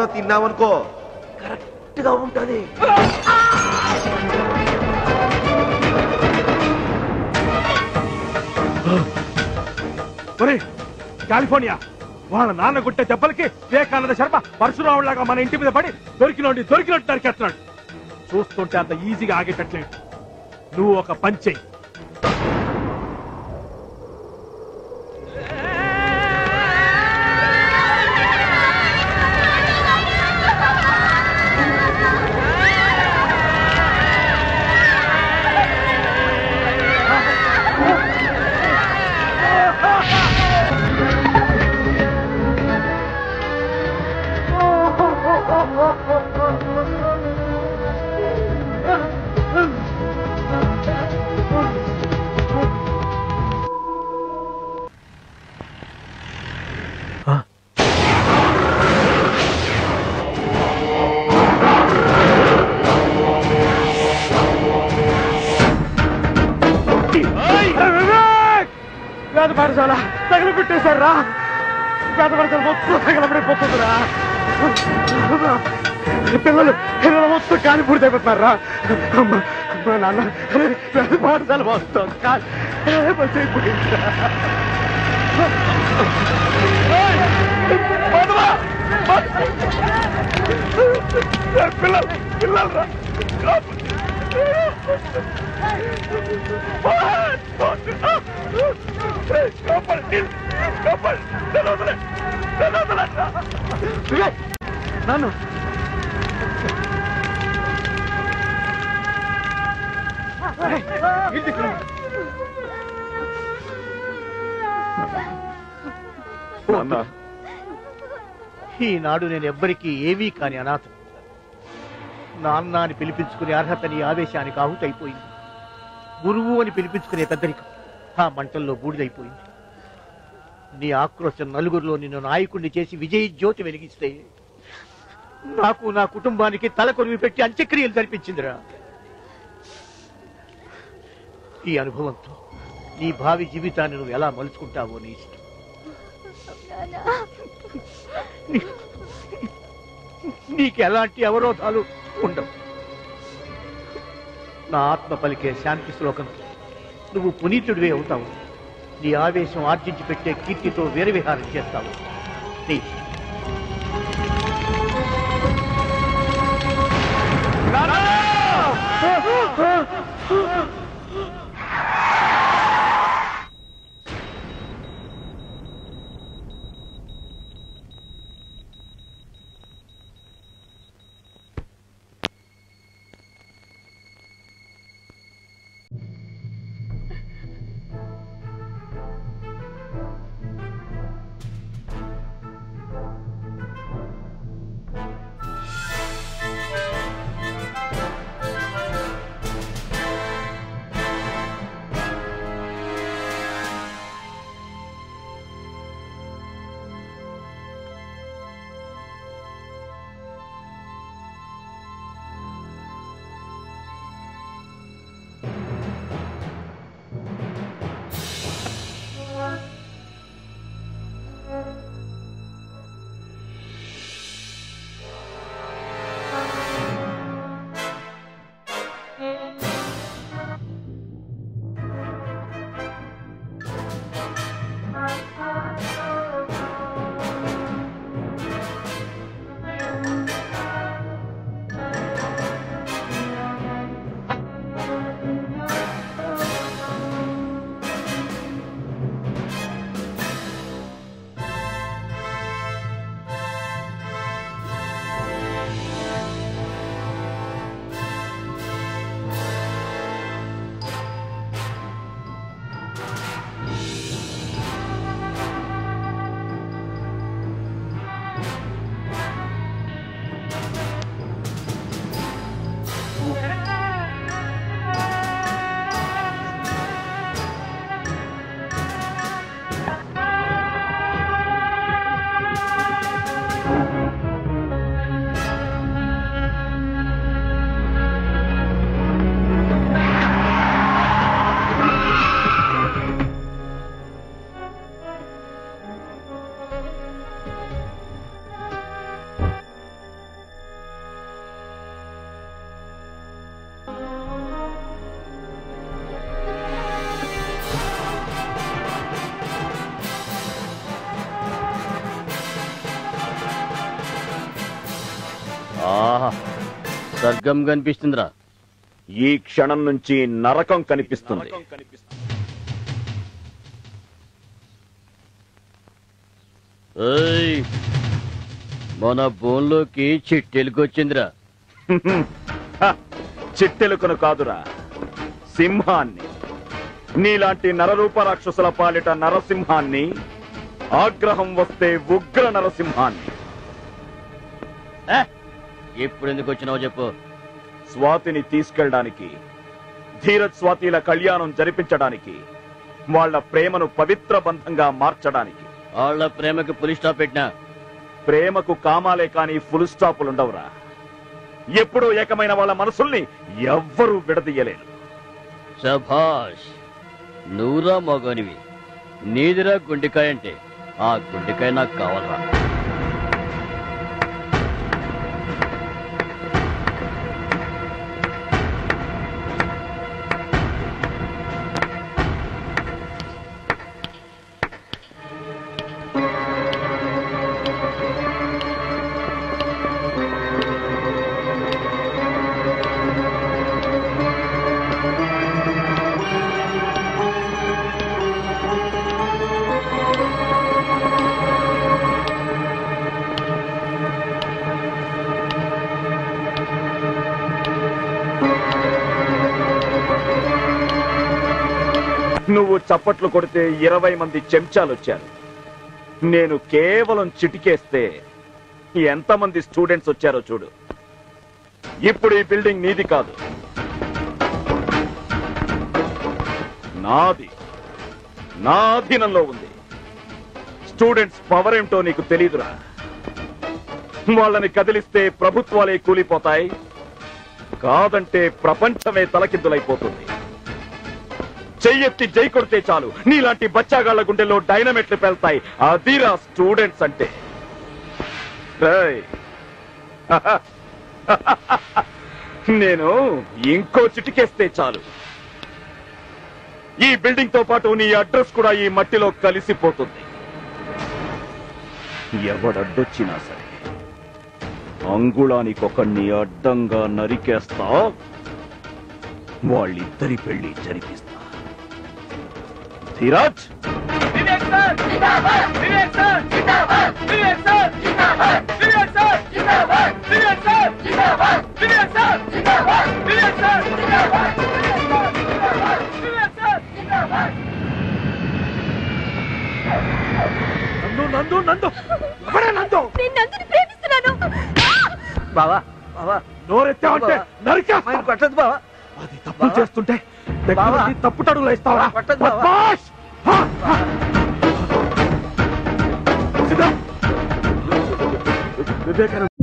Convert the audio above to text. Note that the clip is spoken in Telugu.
మనం తిన్నామనుకో కరెక్ట్ గా ఉంటది. కాలిఫోర్నియా వాళ్ళ నాన్న గుట్టే దెబ్బలకి వివేకానంద శర్మ పరశురాములాగా మన ఇంటి మీద పడి దొరికినట్టు నరికేస్తున్నాడు. చూస్తుంటే అంత ఈజీగా ఆగేటట్లేదు. నువ్వు ఒక పని చెయ్యి. పాఠశాల తగలబెట్టేశారా? పేద పాఠశాల మొత్తం తగలబడిపోతుందిరా. పిల్లలు మొత్తం కాలి పూర్తయిపోతున్నారా? నాన్న పేద పాఠశాల మొత్తం కాలిపోయిందిరా. పిల్లలు నన్ను ఈనాడు నేను ఎవ్వరికీ ఏమీ కాని అనాథ. నాన్న అని పిలిపించుకునే అర్హతని ఆవేశానికి ఆహుతైపోయింది. గురువు అని పిలిపించుకునే పెద్దరికం ఆ మంటల్లో బూడిదైపోయింది. నీ ఆక్రోశం నలుగురిలో నిన్ను నాయకుడిని చేసి విజయ జ్యోతి వెలిగిస్తే నాకు నా కుటుంబానికి తల కొరివి పెట్టి అంత్యక్రియలు జరిపించిందిరా. ఈ అనుభవంతో నీ భావి జీవితాన్ని నువ్వు ఎలా మలుచుకుంటావో నీ ఇష్టం. నీకు ఎలాంటి అవరోధాలు ఉండవు. నా ఆత్మ పలికే శాంతి శ్లోకం నువ్వు పునీతుడివే అవుతావు. నీ ఆవేశం ఆర్జించి పెట్టే కీర్తితో వీరవిహారం చేస్తావు. నీ ఆహా స్వర్గం కనిపిస్తుందిరా. ఈ క్షణం నుంచి నరకం కనిపిస్తుంది. ఏయ్, మన బోన్లోకి చిట్టెలుకొచ్చిందిరా. చిట్టెలుకను కాదురా, సింహాన్ని. నీలాంటి నరరూప రాక్షసుల పాలిట నరసింహాన్ని, ఆగ్రహం వస్తే ఉగ్ర నరసింహాన్ని. ఇప్పుడు ఎందుకు వచ్చినావు చెప్పు. స్వాతిని తీసుకెళ్ళడానికి, ధీరజ్ స్వాతిల కళ్యాణం జరిపించడానికి, వాళ్ళ ప్రేమను పవిత్ర బంధంగా మార్చడానికి. వాళ్ళ ప్రేమకి పులి స్టాప్ పెట్టినా. ప్రేమకు కామాలే కాని ఫుల్ స్టాపులుండవురా. ఎప్పుడూ ఏకమైన వాళ్ళ మనసుల్ని ఎవ్వరూ విడదీయలేరు. శభాష్, నువ్వురా మగనివి. నీదిరా గుండెకాయ అంటే ఆ గుండెకాయ నాకు కావాలరా. నువ్వు చప్పట్లు కొడితే 20 మంది చెంచాలొచ్చారు. నేను కేవలం చిటికేస్తే ఎంతమంది స్టూడెంట్స్ వచ్చారో చూడు. ఇప్పుడు ఈ బిల్డింగ్ నీది కాదు, నాది. నా అధీనంలో ఉంది. స్టూడెంట్స్ పవర్ ఏమిటో నీకు తెలీదురా. వాళ్ళని కదిలిస్తే ప్రభుత్వాలే కూలిపోతాయి, కాదంటే ప్రపంచమే తలకిందులైపోతుంది. చెయ్యెత్తి జై కొడితే చాలు, నీలాంటి బచ్చాగాళ్ల గుండెల్లో డైనమెట్లు పెళ్తాయి. అదిరా స్టూడెంట్స్ అంటే. నేను ఇంకో చిటికేస్తే చాలు, ఈ బిల్డింగ్ తో పాటు నీ అడ్రస్ కూడా ఈ మట్టిలో కలిసిపోతుంది. ఎవడడ్డొచ్చినా సరే అంగుళానికొకణ్ణి అడ్డంగా నరికేస్తా, వాళ్ళిద్దరి పెళ్లి జరిపిస్తా. ధీరజ్, నందు నందు ఎవరే నందు? నేను నందుని ప్రేమిస్తున్నాను. బావా బావా, నోరెత్తావంటే నరికేస్తా. కొట్టదు బావా. అది తప్పులు చేస్తుంటే బావా. తప్పుటడుగులు ఇస్తావా? కొట్టదు బావా. బద్మాష్! సిద్ధం. వివేకానంద